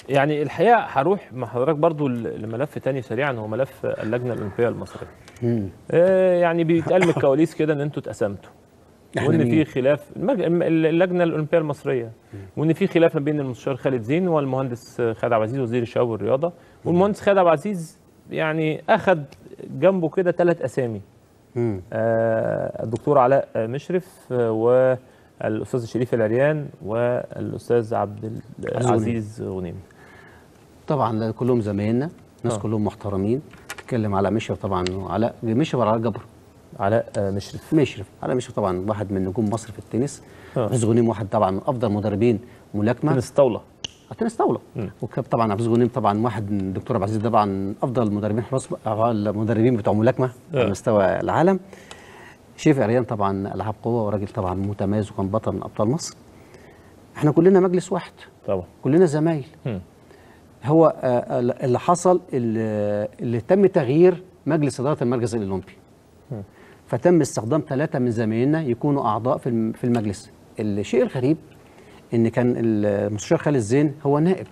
يعني الحقيقه هروح مع حضرتك برضو لملف تاني سريعا، هو ملف اللجنه الاولمبيه المصريه. يعني بيتقال من الكواليس كده ان انتوا اتقسمتوا، وان في خلاف اللجنه الاولمبيه المصريه، وان في خلاف ما بين المستشار خالد زين والمهندس خالد عبد العزيز وزير الشباب والرياضه. والمهندس خالد عبد العزيز يعني اخذ جنبه كده 3 اسامي، الدكتور علاء مشرف والاستاذ شريف العريان والاستاذ عبد العزيز غنيم. طبعا كلهم زمايلنا، ناس كلهم محترمين. تتكلم على مشرف طبعا، علاء مشرف ولا علاء جبر؟ علاء مشرف. علاء مشرف طبعا واحد من نجوم مصر في التنس. عبد غنيم واحد طبعا من افضل مدربين ملاكمه. تنس طاوله. وكاب طبعا عبد غنيم طبعا واحد من الدكتور عبد العزيز طبعا افضل مدربين حراس، المدربين بتوع ملاكمه على مستوى العالم. شريف عريان طبعا العاب قوه وراجل طبعا متميز وكان بطل من ابطال مصر. احنا كلنا مجلس واحد طبعا، كلنا زمايل. هو اللي حصل اللي تم تغيير مجلس اداره المركز الاولمبي، فتم استخدام 3 من زمايلنا يكونوا اعضاء في المجلس. الشيء الغريب ان كان المستشار خالد زين هو نائب،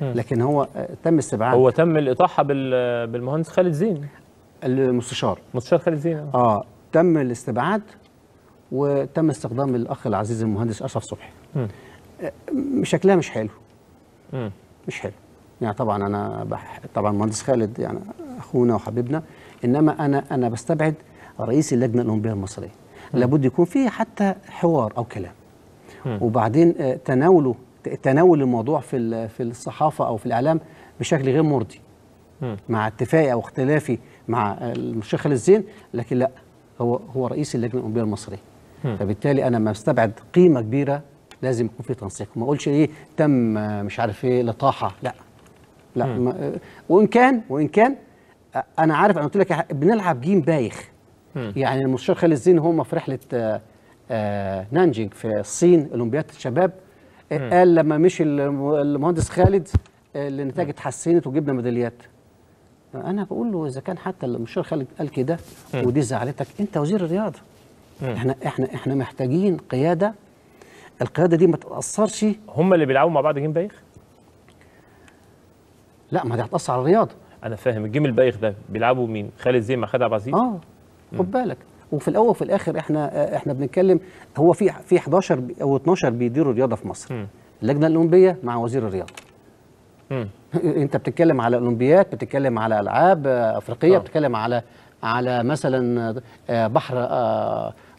لكن هو تم استبعاد. هو تم الاطاحه بالمهندس خالد زين، المستشار خالد زين. تم الاستبعاد وتم استخدام الاخ العزيز المهندس اشرف صبحي. شكلها مش حلو. مش حلو. يعني طبعا انا طبعا المهندس خالد يعني اخونا وحبيبنا، انما انا بستبعد رئيس اللجنه الاولمبيه المصريه. لابد يكون فيه حتى حوار او كلام. وبعدين تناول الموضوع في الصحافه او في الاعلام بشكل غير مرضي. مع اتفاقي او اختلافي مع المستشار خالد زين، لكن لا، هو رئيس اللجنه الاولمبيه المصريه. فبالتالي انا ما استبعد قيمه كبيره، لازم يكون في تنسيق. ما اقولش ايه تم مش عارف ايه لطاحه، لا. وان كان انا عارف، انا قلت لك بنلعب جيم بايخ. يعني المستشار خالد زين هم في رحله نانجينج في الصين اولمبياد الشباب، قال لما مشي المهندس خالد النتائج اتحسنت وجبنا ميداليات. انا بقول له اذا كان حتى المستشار خالد قال كده ودي زعلتك، انت وزير الرياضه. احنا محتاجين قياده، القياده دي ما تتاثرش. هم اللي بيلعبوا مع بعض جيم بايخ؟ لا، ما دي هتاثر على الرياضه. انا فاهم. الجيم البايخ ده بيلعبوا مين؟ خالد زين مع خالد عبد العزيز؟ خد بالك. وفي الاول وفي الاخر احنا بنتكلم، هو في 11 او 12 بيديروا الرياضه في مصر. اللجنه الاولمبيه مع وزير الرياضه. انت بتتكلم على اولمبيات، بتتكلم على العاب افريقيه، بتتكلم على مثلا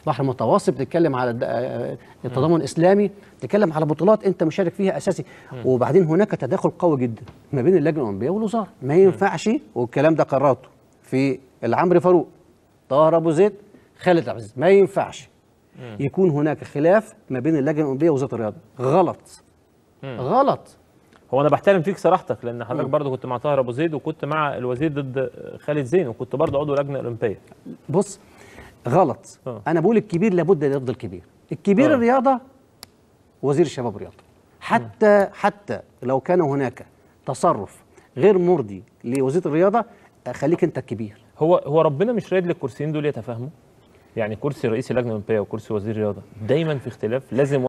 بحر متوسط، بتتكلم على التضامن الاسلامي، بتتكلم على بطولات انت مشارك فيها اساسي. وبعدين هناك تداخل قوي جدا ما بين اللجنه الاولمبيه والوزاره. ما ينفعش، والكلام ده قررته في العمري فاروق، طاهر ابو زيد، خالد عبد العزيز، ما ينفعش يكون هناك خلاف ما بين اللجنه الاولمبيه ووزاره الرياضه. غلط. هو انا بحترم فيك صراحتك، لان حضرتك برضه كنت مع طاهر ابو زيد وكنت مع الوزير ضد خالد زين، وكنت برضه عضو لجنه اولمبيه. بص، غلط. انا بقول الكبير لابد ان يفضل كبير. الكبير الرياضه وزير الشباب والرياضه. حتى لو كان هناك تصرف غير مرضي لوزير الرياضه، خليك انت الكبير. هو ربنا مش رايد للكرسيين دول يتفاهموا؟ يعني كرسي رئيس اللجنه الاولمبيه وكرسي وزير الرياضه دايما في اختلاف، لازم